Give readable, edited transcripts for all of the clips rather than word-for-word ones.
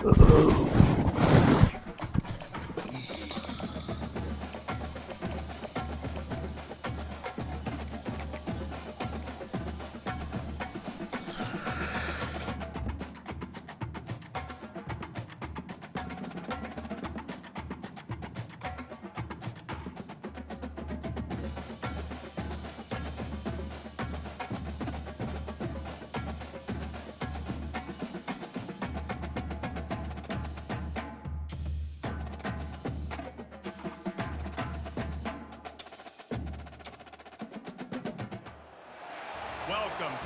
Welcome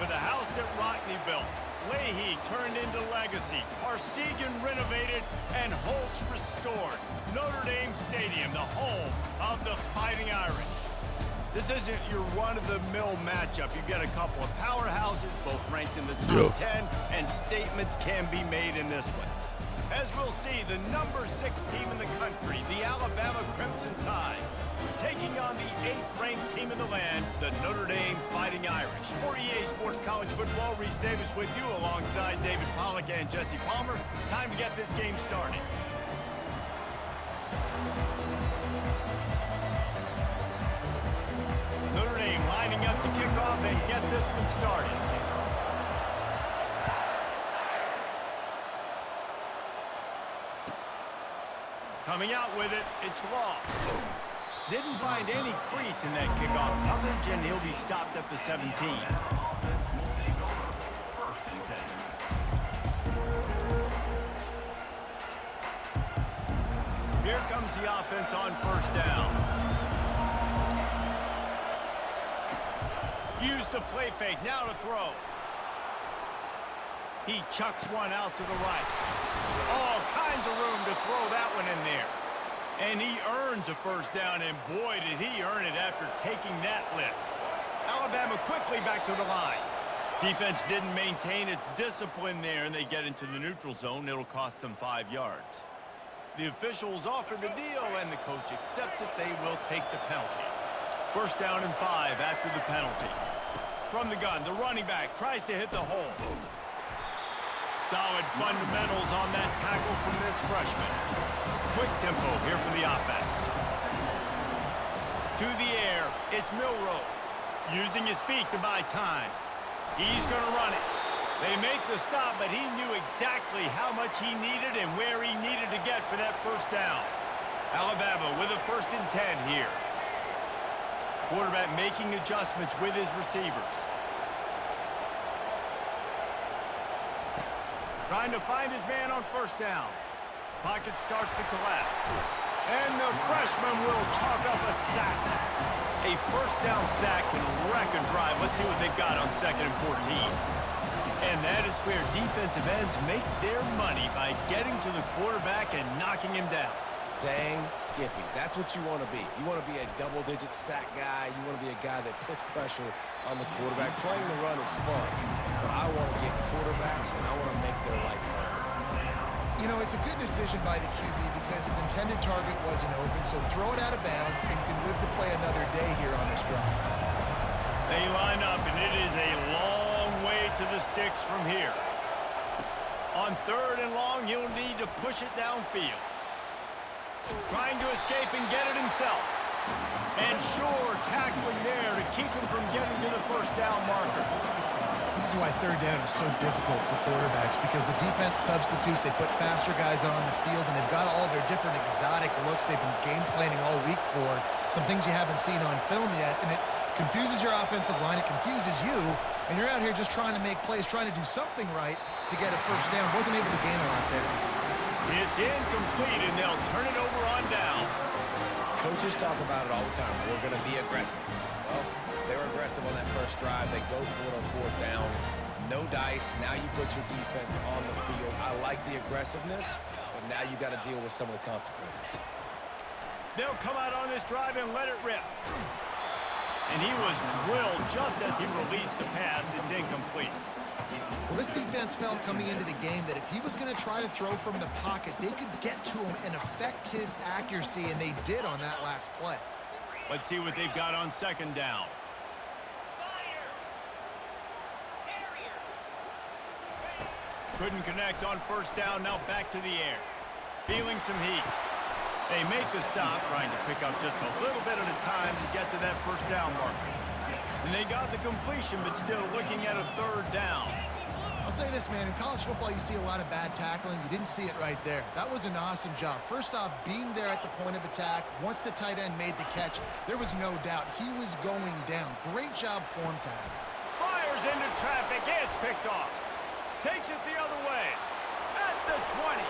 to the house that Rockne built. Leahy turned into legacy. Parsegan renovated and Holtz restored. Notre Dame Stadium, the home of the Fighting Irish. This isn't your run-of-the-mill matchup. You get a couple of powerhouses, both ranked in the top 10, and statements can be made in this one. As we'll see, the number 6 team in the country, the Alabama Crimson Tide, taking on the 8th-ranked team in the land, the Notre Dame Fighting Irish. For EA Sports College Football, Reese Davis with you alongside David Pollack and Jesse Palmer. Time to get this game started. Notre Dame lining up to kick off and get this one started. Coming out with it, it's Law. Didn't find any crease in that kickoff coverage, and he'll be stopped at the 17. Here comes the offense on first down. Use the play fake, now to throw. He chucks one out to the right. All kinds of room to throw that one in there. And he earns a first down, and boy, did he earn it after taking that lift. Alabama quickly back to the line. Defense didn't maintain its discipline there, and they get into the neutral zone. It'll cost them 5 yards. The officials offer the deal, and the coach accepts it. They will take the penalty. First down and 5 after the penalty. From the gun, the running back tries to hit the hole. Solid fundamentals on that tackle from this freshman. Quick tempo here for the offense. To the air, it's Milroe. Using his feet to buy time. He's going to run it. They make the stop, but he knew exactly how much he needed and where he needed to get for that first down. Alabama with a 1st and 10 here. Quarterback making adjustments with his receivers. Trying to find his man on first down. Pocket starts to collapse. And the freshman will chalk up a sack. A first down sack can wreck a drive. Let's see what they've got on 2nd and 14. And that is where defensive ends make their money by getting to the quarterback and knocking him down. Dang Skippy. That's what you want to be. You want to be a double-digit sack guy. You want to be a guy that puts pressure on the quarterback. Playing the run is fun, but I want to get quarterbacks, and I want to make their life hard. You know, it's a good decision by the QB because his intended target wasn't open, so throw it out of bounds, and you can live to play another day here on this drive. They line up, and it is a long way to the sticks from here. On 3rd and long, he'll need to push it downfield. Trying to escape and get it himself. And sure, tackling there to keep him from getting to the first down marker. This is why 3rd down is so difficult for quarterbacks, because the defense substitutes, they put faster guys on the field, and they've got all their different exotic looks they've been game planning all week for, some things you haven't seen on film yet, and it confuses your offensive line, it confuses you, and you're out here just trying to make plays, trying to do something right to get a first down. Wasn't able to gain a lot there. It's incomplete, and they'll turn it over on downs. Coaches talk about it all the time. We're going to be aggressive. Well, they were aggressive on that first drive. They go for it on 4th down. No dice. Now you put your defense on the field. I like the aggressiveness, but now you got to deal with some of the consequences. They'll come out on this drive and let it rip. And he was drilled just as he released the pass. It's incomplete. Well, this defense felt coming into the game that if he was going to try to throw from the pocket, they could get to him and affect his accuracy, and they did on that last play. Let's see what they've got on 2nd down. Couldn't connect on first down, now back to the air. Feeling some heat. They make the stop, trying to pick up just a little bit at a time to get to that first down marker. And they got the completion, but still looking at a third down. I'll say this, man. In college football, you see a lot of bad tackling. You didn't see it right there. That was an awesome job. First off, being there at the point of attack. Once the tight end made the catch, there was no doubt he was going down. Great job form tackle. Fires into traffic. It's picked off. Takes it the other way. At the 20.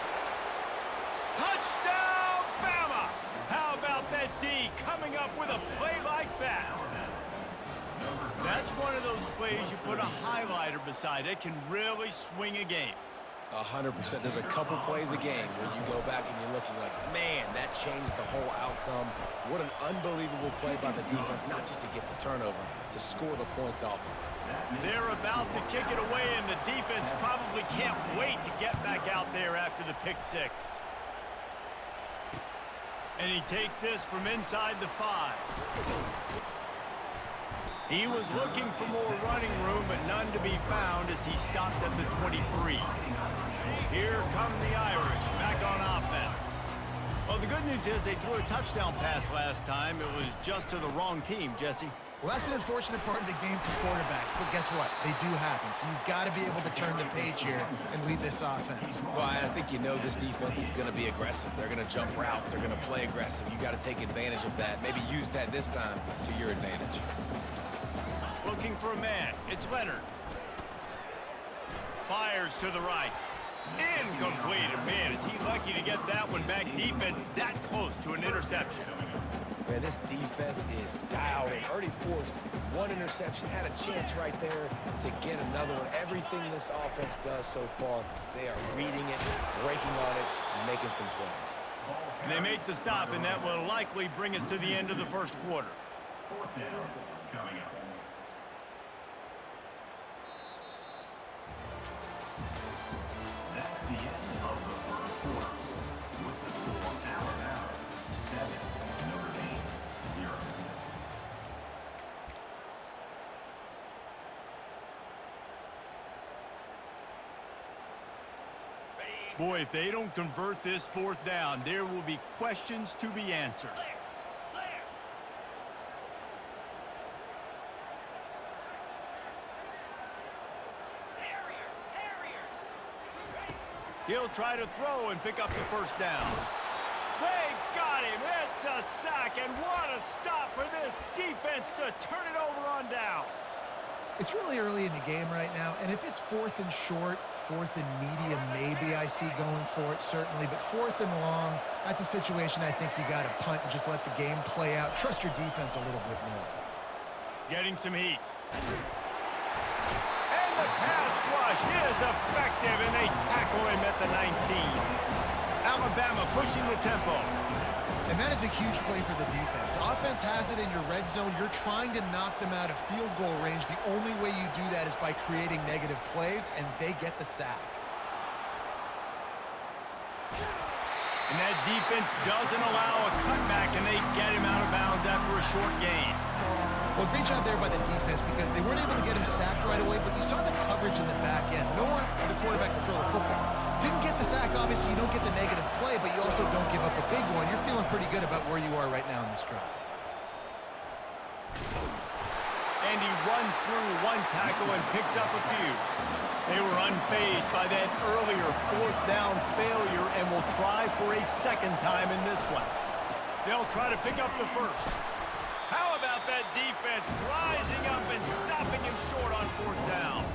Touchdown, Bama! How about that D coming up with a play like that? That's one of those plays you put a highlighter beside. It can really swing a game. 100%. There's a couple plays a game when you go back and you look and you're like, man, that changed the whole outcome. What an unbelievable play by the defense, not just to get the turnover, to score the points off of it. They're about to kick it away, and the defense probably can't wait to get back out there after the pick six. And he takes this from inside the 5. He was looking for more running room, but none to be found as he stopped at the 23. Here come the Irish, back on offense. Well, the good news is they threw a touchdown pass last time. It was just to the wrong team, Jesse. Well, that's an unfortunate part of the game for quarterbacks, but guess what? They do happen, so you've got to be able to turn the page here and lead this offense. Well, I think you know this defense is going to be aggressive. They're going to jump routes. They're going to play aggressive. You got to take advantage of that. Maybe use that this time to your advantage. Looking for a man. It's Leonard. Fires to the right. Incomplete. Man, is he lucky to get that one back. Defense that close to an interception. Man, this defense is dialed in. Already forced one interception. Had a chance right there to get another one. Everything this offense does so far, they are reading it, breaking on it, and making some plays. And they make the stop, and that will likely bring us to the end of the first quarter. Fourth down coming up. That's the end of the first quarter. With the score Alabama 7, Notre Dame 0. Boy, if they don't convert this fourth down, there will be questions to be answered. He'll try to throw and pick up the first down. They got him. It's a sack, and what a stop for this defense to turn it over on downs. It's really early in the game right now, and if it's fourth and short, fourth and medium, maybe I see going for it, certainly. But fourth and long, that's a situation I think you got to punt and just let the game play out. Trust your defense a little bit more. Getting some heat. And the pass rush is effective, and they tackle him at the 19. Alabama pushing the tempo. And that is a huge play for the defense. Offense has it in your red zone. You're trying to knock them out of field goal range. The only way you do that is by creating negative plays, and they get the sack. And that defense doesn't allow a cutback, and they get him out of bounds after a short gain. Well, great job there by the defense because they weren't able to get him sacked right away, but you saw the coverage in the back end. Nowhere for the quarterback to throw the football. Didn't get the sack, obviously you don't get the negative play, but you also don't give up a big one. You're feeling pretty good about where you are right now in this drive. And he runs through one tackle and picks up a few. They were unfazed by that earlier fourth down failure and will try for a second time in this one. They'll try to pick up the first. How about that defense rising up and stopping him short on fourth down?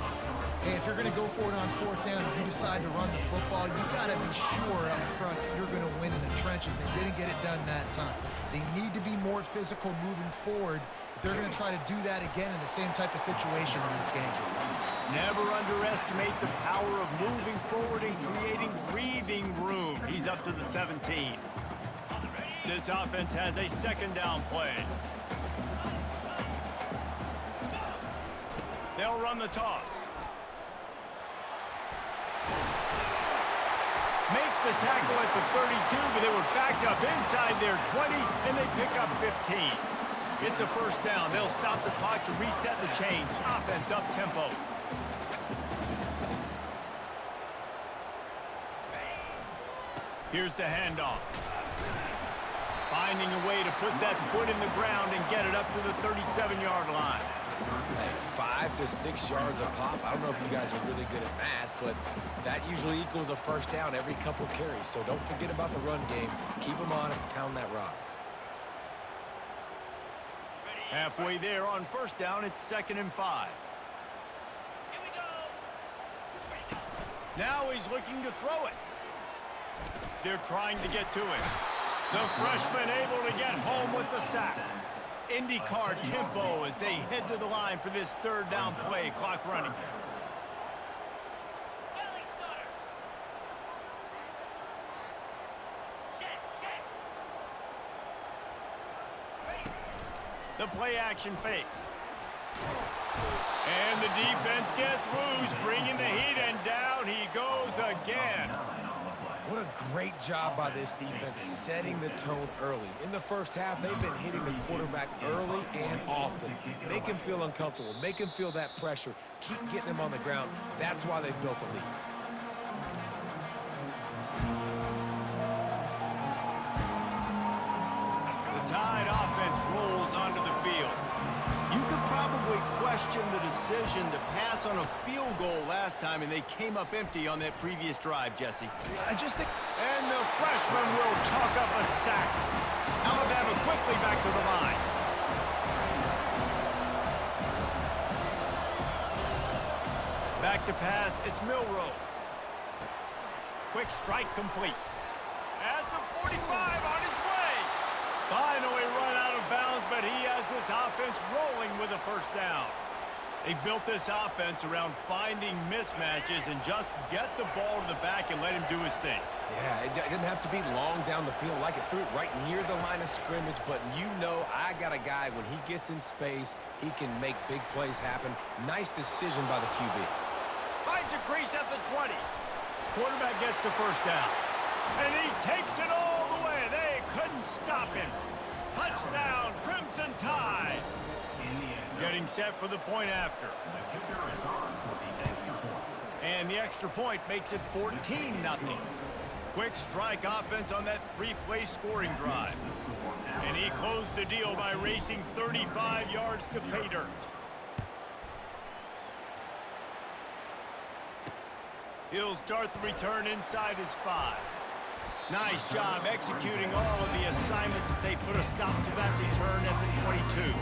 Hey, if you're going to go for it on fourth down, if you decide to run the football, you got to be sure up front that you're going to win in the trenches. They didn't get it done that time. They need to be more physical moving forward. They're going to try to do that again in the same type of situation in this game. Never underestimate the power of moving forward and creating breathing room. He's up to the 17. This offense has a second down play. They'll run the toss. Makes the tackle at the 32, but they were backed up inside their 20, and they pick up 15. It's a first down. They'll stop the clock to reset the chains. Offense up tempo. Here's the handoff. Finding a way to put that foot in the ground and get it up to the 37-yard line. Hey, 5 to 6 yards a pop. I don't know if you guys are really good at math, but that usually equals a first down every couple carries. So don't forget about the run game. Keep them honest, pound that rock. Halfway there on first down, it's 2nd and 5. Now he's looking to throw it. They're trying to get to it. The freshman able to get home with the sack. IndyCar tempo as they head to the line for this 3rd down play. Clock running. The play action fake. And the defense gets loose, bringing the heat, and down he goes again. What a great job by this defense setting the tone early. In the first half, they've been hitting the quarterback early and often. Make him feel uncomfortable. Make him feel that pressure. Keep getting him on the ground. That's why they've built a lead. The Tide offense rolls onto the field. You could probably question the decision to pass on a field goal last time, and they came up empty on that previous drive, Jesse. I just think... And the freshman will chalk up a sack. Alabama quickly back to the line. Back to pass, it's Milroe. Quick strike complete. At the 45 on his way. Finally run out of bounds, but he has this offense rolling with a first down. They've built this offense around finding mismatches and just get the ball to the back and let him do his thing. Yeah, it didn't have to be long down the field. Like it threw it right near the line of scrimmage, but you know I got a guy, when he gets in space, he can make big plays happen. Nice decision by the QB. Finds a crease at the 20. Quarterback gets the first down. And he takes it all the way. They couldn't stop him. Touchdown, Crimson Tide. Getting set for the point after. And the extra point makes it 14-0. Quick strike offense on that 3-play scoring drive. And he closed the deal by racing 35 yards to pay dirt. He'll start the return inside his 5. Nice job executing all of the assignments as they put a stop to that return at the 22.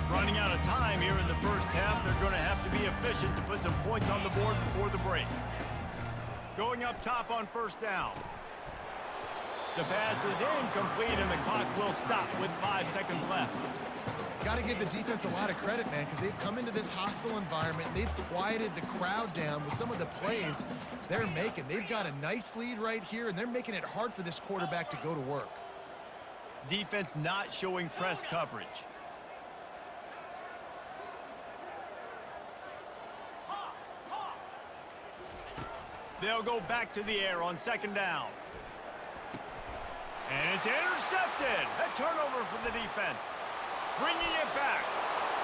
Running out of time here in the first half. They're going to have to be efficient to put some points on the board before the break. Going up top on first down. The pass is incomplete, and the clock will stop with 5 seconds left. Got to give the defense a lot of credit, man, because they've come into this hostile environment. They've quieted the crowd down with some of the plays they're making. They've got a nice lead right here, and they're making it hard for this quarterback to go to work. Defense not showing press coverage. They'll go back to the air on second down. And it's intercepted. A turnover for the defense. Bringing it back.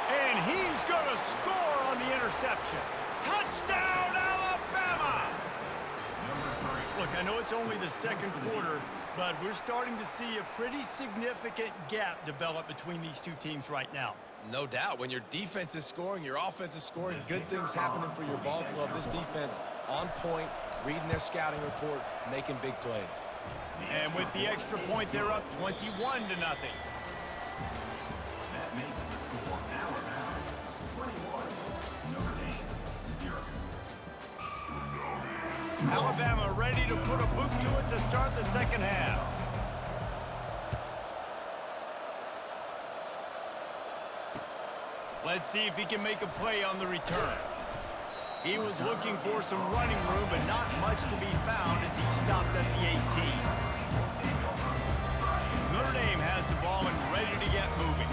And he's going to score on the interception. Touchdown, Alabama! Look, I know it's only the second quarter, but we're starting to see a pretty significant gap develop between these two teams right now. No doubt. When your defense is scoring, your offense is scoring, good things happening for your ball club. This defense on point, reading their scouting report, making big plays. And with the extra point, they're up 21-0. That makes the score Alabama 21, Notre Dame 0. Alabama ready to put a boot to it to start the second half. Let's see if he can make a play on the return. He was looking for some running room, but not much to be found as he stopped at the 18. Notre Dame has the ball and ready to get moving.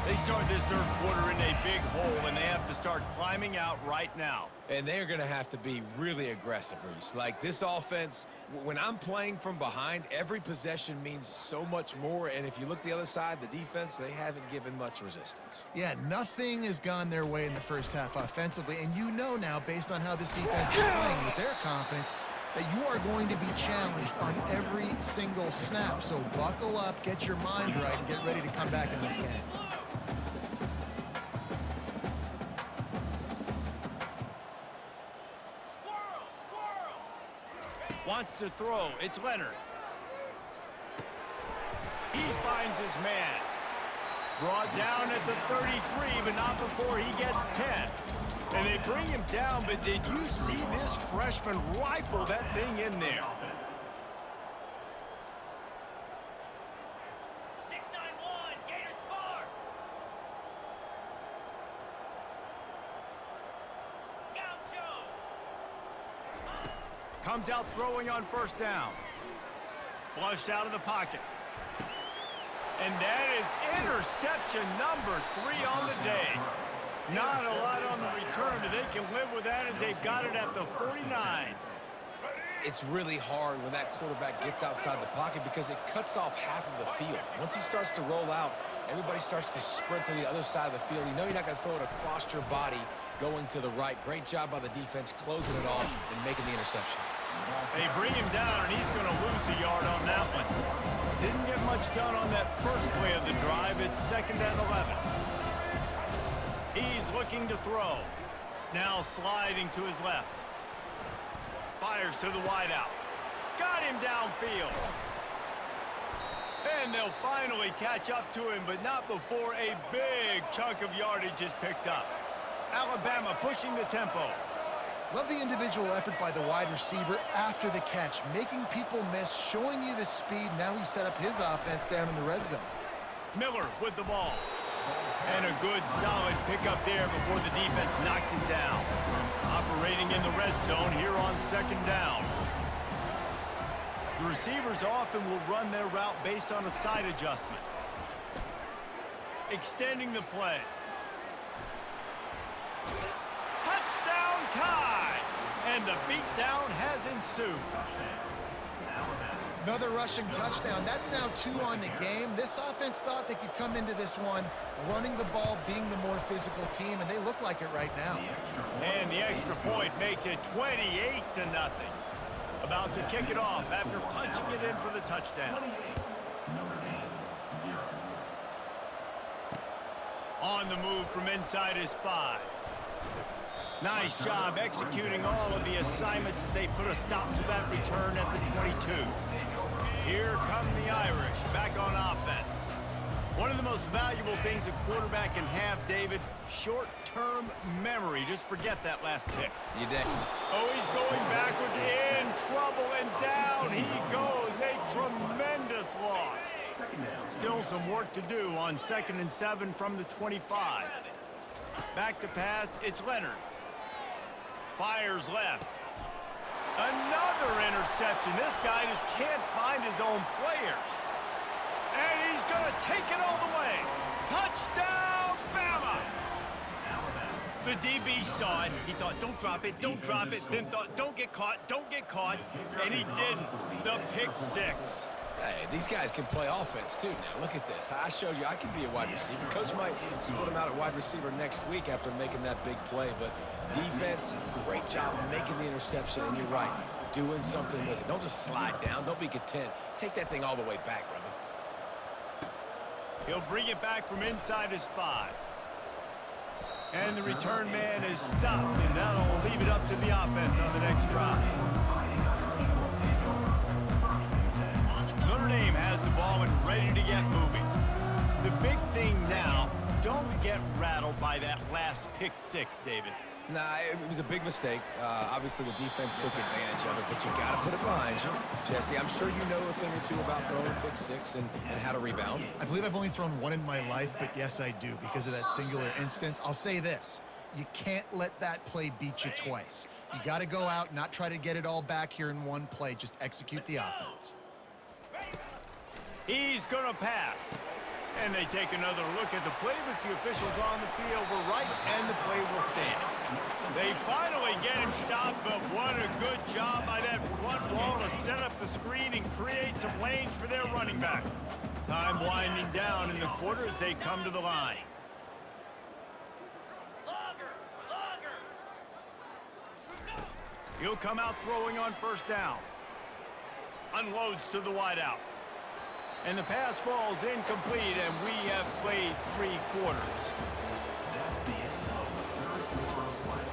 They start this third quarter in a big hole, and they have to start climbing out right now. And they're going to have to be really aggressive, Reese. Like, this offense, when I'm playing from behind, every possession means so much more. And if you look the other side, the defense, they haven't given much resistance. Yeah, nothing has gone their way in the first half offensively. And you know now, based on how this defense is playing with their confidence, that you are going to be challenged on every single snap. So buckle up, get your mind right, and get ready to come back in this game. Wants to throw. It's Leonard. He finds his man. Brought down at the 33, but not before he gets 10. And they bring him down, but did you see this freshman rifle that thing in there? 691, Gators score! Gaucho! Comes out throwing on first down. Flushed out of the pocket. And that is interception number 3 on the day. Not a lot on the return, but they can live with that as they've got it at the 49. It's really hard when that quarterback gets outside the pocket because it cuts off half of the field. Once he starts to roll out, everybody starts to sprint to the other side of the field. You know you're not going to throw it across your body going to the right. Great job by the defense closing it off and making the interception. They bring him down, and he's going to lose a yard on that one. Didn't get much done on that first play of the drive. It's 2nd and 11. He's looking to throw. Now sliding to his left. Fires to the wideout. Got him downfield. And they'll finally catch up to him, but not before a big chunk of yardage is picked up. Alabama pushing the tempo. Love the individual effort by the wide receiver after the catch, making people miss, showing you the speed. Now he set up his offense down in the red zone. Miller with the ball. And a good, solid pickup there before the defense knocks him down. Operating in the red zone here on 2nd down. The receivers often will run their route based on a side adjustment. Extending the play. Touchdown tie! And the beatdown has ensued. Another rushing touchdown. That's now 2 on the game. This offense thought they could come into this one running the ball, being the more physical team, and they look like it right now. And the extra point makes it 28-0. About to kick it off after punching it in for the touchdown. On the move from inside his 5. Nice job executing all of the assignments as they put a stop to that return at the 22. Here come the Irish back on offense. One of the most valuable things a quarterback can have, David, short-term memory. Just forget that last pick. You did. Oh, he's going backwards, in trouble, and down he goes. A tremendous loss. Still some work to do on 2nd and 7 from the 25. Back to pass, it's Leonard. Fires left. Another interception. This guy just can't find his own players. And he's going to take it all the way. Touchdown, Bama! The DB saw it. He thought, don't drop it, don't drop it. Then thought, don't get caught, don't get caught. And he didn't. The pick 6. Hey, these guys can play offense, too, now. Look at this. I showed you I can be a wide receiver. Coach might split him out at wide receiver next week after making that big play. But defense, great job making the interception. And you're right, doing something with it. Don't just slide down. Don't be content. Take that thing all the way back, brother. He'll bring it back from inside his 5. And the return man is stopped, and that'll leave it up to the offense on the next drive. Notre Dame has the ball and ready to get moving. The big thing now, don't get rattled by that last pick 6, David. Nah, it was a big mistake. Obviously, the defense took advantage of it, but you got to put it behind you. Jesse, I'm sure you know a thing or two about throwing a pick 6 and how to rebound. I believe I've only thrown 1 in my life, but yes, I do because of that singular instance. I'll say this. You can't let that play beat you twice. You got to go out, not try to get it all back here in one play. Just execute the offense. He's going to pass. And they take another look at the play, but the officials on the field were right, and the play will stand. They finally get him stopped, but what a good job by that front wall to set up the screen and create some lanes for their running back. Time winding down in the quarter as they come to the line. He'll come out throwing on first down. Unloads to the wideout. And the pass falls incomplete, and we have played 3 quarters. That's the end of the third quarter of play.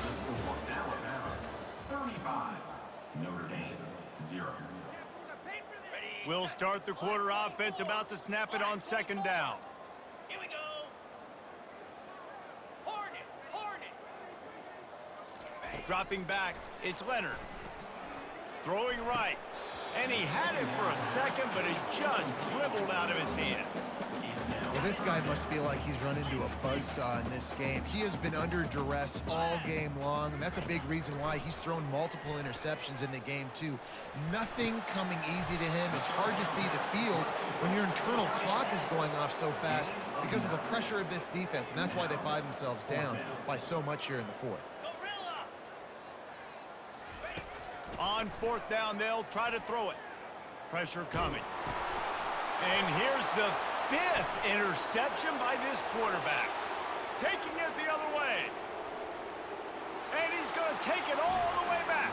The score, Alabama 35, Notre Dame 0. We'll start the quarter offense, about to snap it on second down. Here we go. Horn it. Dropping back, it's Leonard. Throwing right. And he had it for a second, but it just dribbled out of his hands. Well, this guy must feel like he's run into a buzzsaw in this game. He has been under duress all game long, and that's a big reason why he's thrown multiple interceptions in the game, too. Nothing coming easy to him. It's hard to see the field when your internal clock is going off so fast because of the pressure of this defense, and that's why they find themselves down by so much here in the fourth. On fourth down, they'll try to throw it. Pressure coming. And here's the 5th interception by this quarterback. Taking it the other way. And he's going to take it all the way back.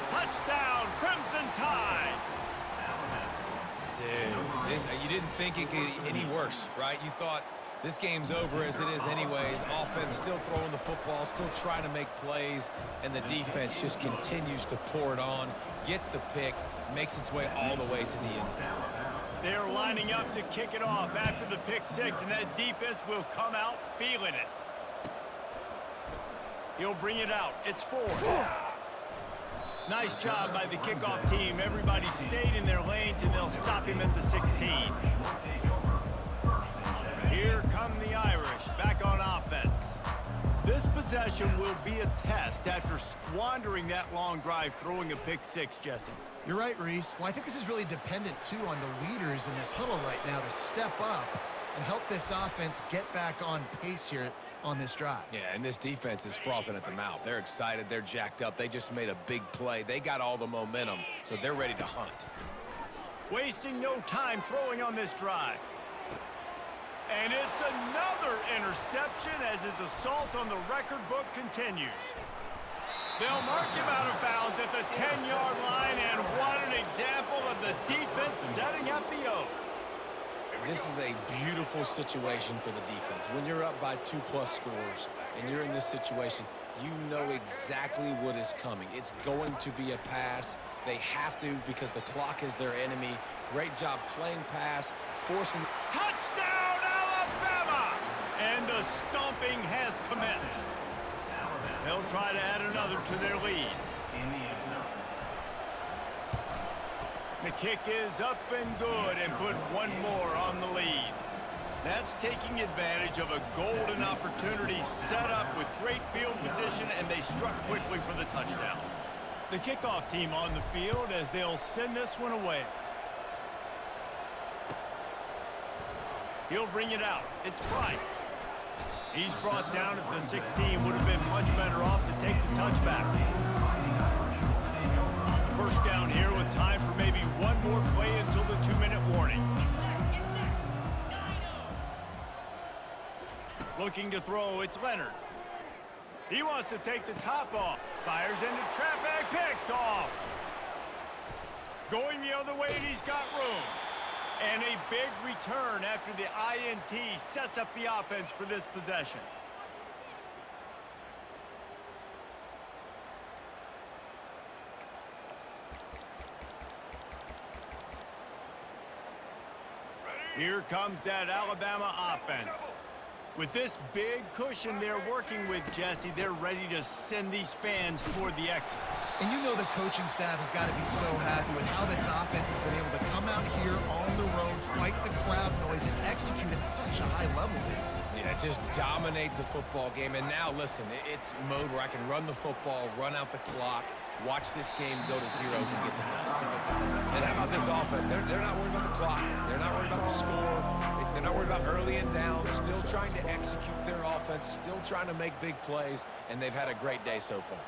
Touchdown, Crimson Tide. Dude, you didn't think it could get any worse, right? You thought this game's over as it is anyways. Offense still throwing the football, still trying to make plays, and the defense just continues to pour it on, gets the pick, makes its way all the way to the end zone. They're lining up to kick it off after the pick 6, and that defense will come out feeling it. He'll bring it out. It's 4. Nice job by the kickoff team. Everybody stayed in their lanes, and they'll stop him at the 16. Here come the Irish, back on offense. This possession will be a test after squandering that long drive, throwing a pick 6, Jesse. You're right, Reese. Well, I think this is really dependent, too, on the leaders in this huddle right now to step up and help this offense get back on pace here on this drive. Yeah, and this defense is frothing at the mouth. They're excited. They're jacked up. They just made a big play. They got all the momentum, so they're ready to hunt. Wasting no time throwing on this drive. And it's another interception as his assault on the record book continues. They'll mark him out of bounds at the 10-yard line, and what an example of the defense setting up the O. This is a beautiful situation for the defense. When you're up by 2+ scores and you're in this situation, you know exactly what is coming. It's going to be a pass. They have to because the clock is their enemy. Great job playing pass, forcing. Touchdown, Alabama! And the stomping has commenced. They'll try to add another to their lead. In the end zone. The kick is up and good and put one more on the lead. That's taking advantage of a golden opportunity set up with great field position, and they struck quickly for the touchdown. The kickoff team on the field as they'll send this one away. He'll bring it out. It's Price. He's brought down at the 16. Would have been much better off to take the touchback. First down here with time for maybe one more play until the 2-minute warning. Looking to throw, it's Leonard. He wants to take the top off. Fires into traffic, picked off. Going the other way, and he's got room. And a big return after the INT sets up the offense for this possession. Here comes that Alabama offense. With this big cushion they're working with, Jesse, they're ready to send these fans toward the exits. And you know the coaching staff has got to be so happy with how this offense has been able to come out here on the road, fight the crowd noise, and execute at such a high level, dude. Yeah, just dominate the football game. And now, listen, it's mode where I can run the football, run out the clock, watch this game go to zeros and get the dub. And how about this offense? They're not worried about the clock. They're not worried about the score. They're not worried about early and down. Still trying to execute their offense, still trying to make big plays, and they've had a great day so far.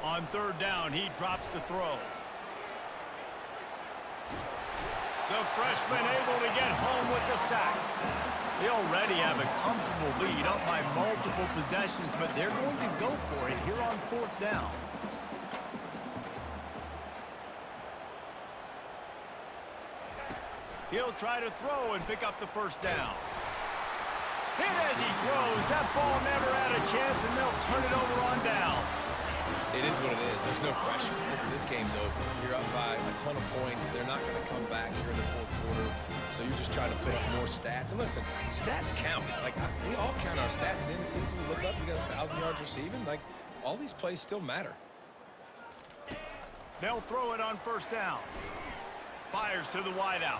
On third down, he drops to throw. The freshman able to get home with the sack. They already have a comfortable lead, up by multiple possessions, but they're going to go for it here on fourth down. He'll try to throw and pick up the first down. Hit as he throws. That ball never had a chance, and they'll turn it over on downs. It is what it is. There's no pressure. This game's over. You're up by a ton of points. They're not going to come back here in the fourth quarter. So you're just trying to put up more stats. And listen, stats count. Like, we all count our stats. At the end of the season, we look up, we got 1,000 yards receiving. Like, all these plays still matter. They'll throw it on first down. Fires to the wideout.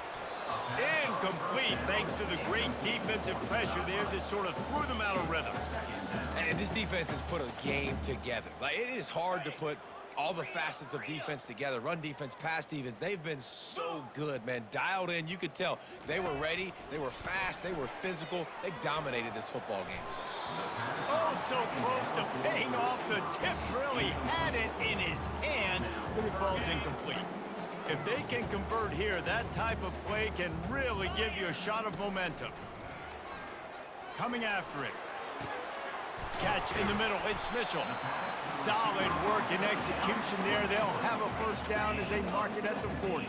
Incomplete, thanks to the great defensive pressure there that sort of threw them out of rhythm. And this defense has put a game together. Like, it is hard to put all the facets of defense together. Run defense, pass defense. They've been so good, man. Dialed in. You could tell they were ready. They were fast. They were physical. They dominated this football game. Oh, so close to paying off. The tip drill. He had it in his hands, but it falls incomplete. If they can convert here, that type of play can really give you a shot of momentum. Coming after it. Catch in the middle. It's Mitchell. Solid work and execution there. They'll have a first down as they mark it at the 40.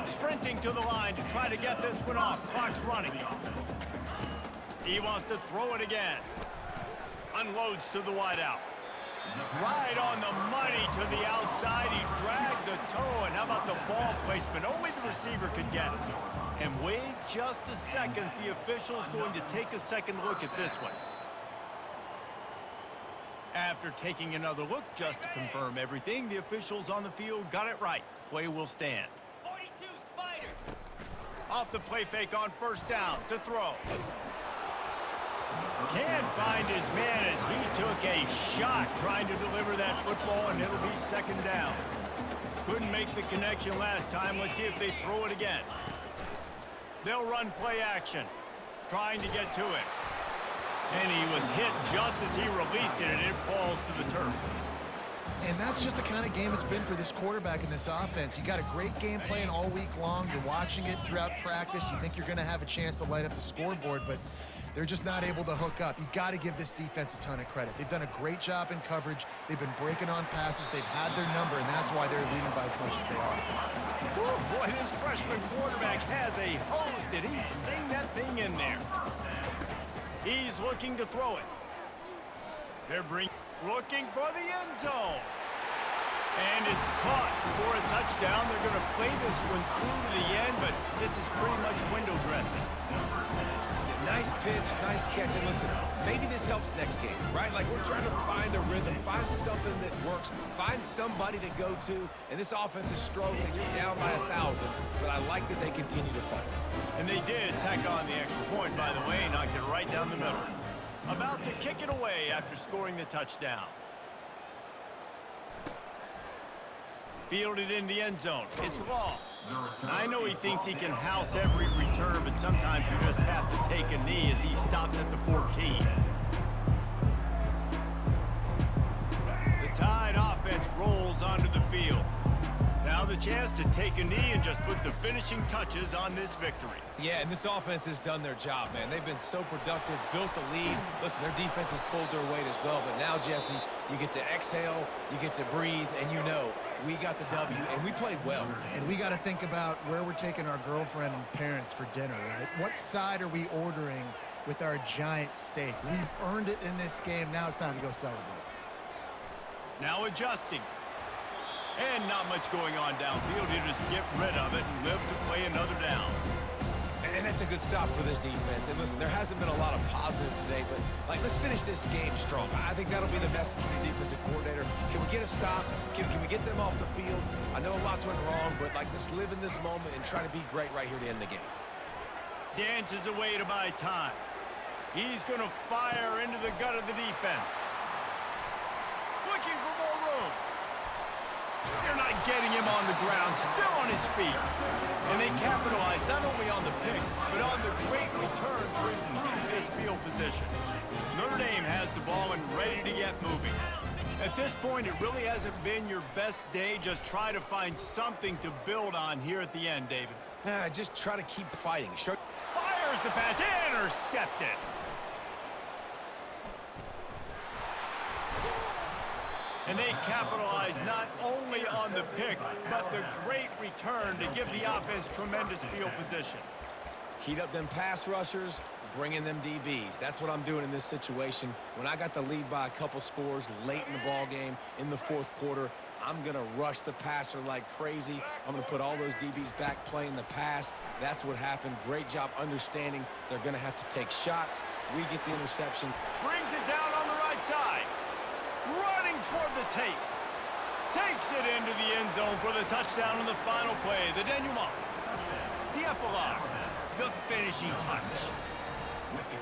Sprinting to the line to try to get this one off. Clock's running. He wants to throw it again. Unloads to the wideout. Right on the money to the outside. He dragged the toe. And how about the ball placement? Only the receiver could get it. And wait just a second. The official's going to take a second look at this one. After taking another look just to confirm everything, the officials on the field got it right. Play will stand. 42, Spider. Off the play fake on first down to throw. Can't find his man as he took a shot trying to deliver that football, and it'll be second down. Couldn't make the connection last time. Let's see if they throw it again. They'll run play action, trying to get to it. And he was hit just as he released it, and it falls to the turf. And that's just the kind of game it's been for this quarterback in this offense. You got a great game plan all week long. You're watching it throughout practice. You think you're going to have a chance to light up the scoreboard, but they're just not able to hook up. You got to give this defense a ton of credit. They've done a great job in coverage. They've been breaking on passes. They've had their number, and that's why they're leading by as much as they are. Whew, boy, this freshman quarterback has a hose. Did he sing that thing in there? He's looking to throw it. They're looking for the end zone. And it's caught for a touchdown. They're going to play this one through to the end, but this is pretty much window dressing. Nice pitch, nice catch. And listen, maybe this helps next game, right? Like, we're trying to find a rhythm, find something that works, find somebody to go to. And this offense is struggling. You're down by 1,000, but I like that they continue to fight. And they did tack on the extra point, by the way, knocked it right down the middle. About to kick it away after scoring the touchdown. Fielded in the end zone. It's Law. I know he thinks he can house every return, but sometimes you just have to take a knee as he stopped at the 14. The Tide offense rolls onto the field. Now the chance to take a knee and just put the finishing touches on this victory. Yeah, and this offense has done their job, man. They've been so productive, built the lead. Listen, their defense has pulled their weight as well. But now, Jesse, you get to exhale, you get to breathe, and you know we got the W, and we played well. And we got to think about where we're taking our girlfriend and parents for dinner, right? What side are we ordering with our giant steak? We've earned it in this game. Now it's time to go celebrate. Now adjusting. And not much going on downfield. You just get rid of it and live to play another down. And that's a good stop for this defense. And listen, there hasn't been a lot of positive today, but like, let's finish this game strong. I think that'll be the message from the defensive coordinator. Can we get a stop? Can we get them off the field? I know lots went wrong, but like, let's live in this moment and try to be great right here to end the game. Dances away to buy time. He's going to fire into the gut of the defense. Looking for more room. They're not getting him on the ground, still on his feet. And they capitalize not only on the pick, but on the great return for even previous field position. Notre Dame has the ball and ready to get moving. At this point, it really hasn't been your best day. Just try to find something to build on here at the end, David. Just try to keep fighting. Fires the pass, intercepted. And they capitalize not only on the pick, but the great return to give the offense tremendous field position. Heat up them pass rushers, bring in them DBs. That's what I'm doing in this situation. When I got the lead by a couple scores late in the ball game, in the fourth quarter, I'm going to rush the passer like crazy. I'm going to put all those DBs back playing the pass. That's what happened. Great job understanding they're going to have to take shots. We get the interception. Brings it down on the right side. Running toward the tape. Takes it into the end zone for the touchdown in the final play. The denouement. The epilogue. The finishing touch.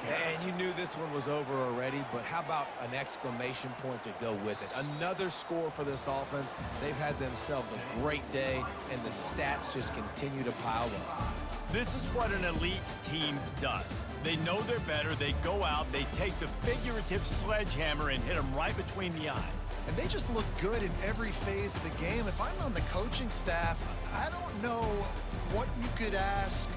And you knew this one was over already, but how about an exclamation point to go with it? Another score for this offense. They've had themselves a great day, and the stats just continue to pile up. This is what an elite team does. They know they're better. They go out. They take the figurative sledgehammer and hit them right between the eyes. And they just look good in every phase of the game. If I'm on the coaching staff, I don't know what you could ask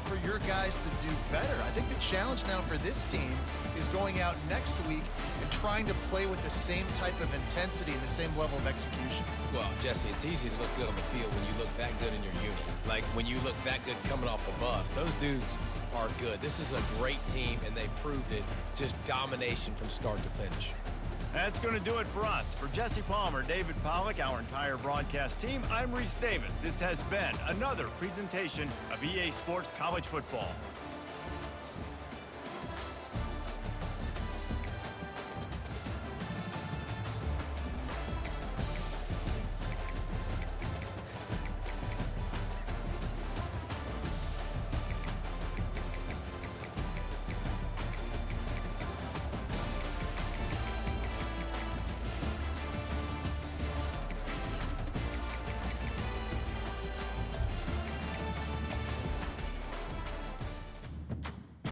for your guys to do better. I think the challenge now for this team is going out next week and trying to play with the same type of intensity and the same level of execution. Well, Jesse, it's easy to look good on the field when you look that good in your unit. Like when you look that good coming off the bus. Those dudes are good. This is a great team, and they proved it. Just domination from start to finish. That's going to do it for us. For Jesse Palmer, David Pollack, our entire broadcast team, I'm Reese Davis. This has been another presentation of EA Sports College Football.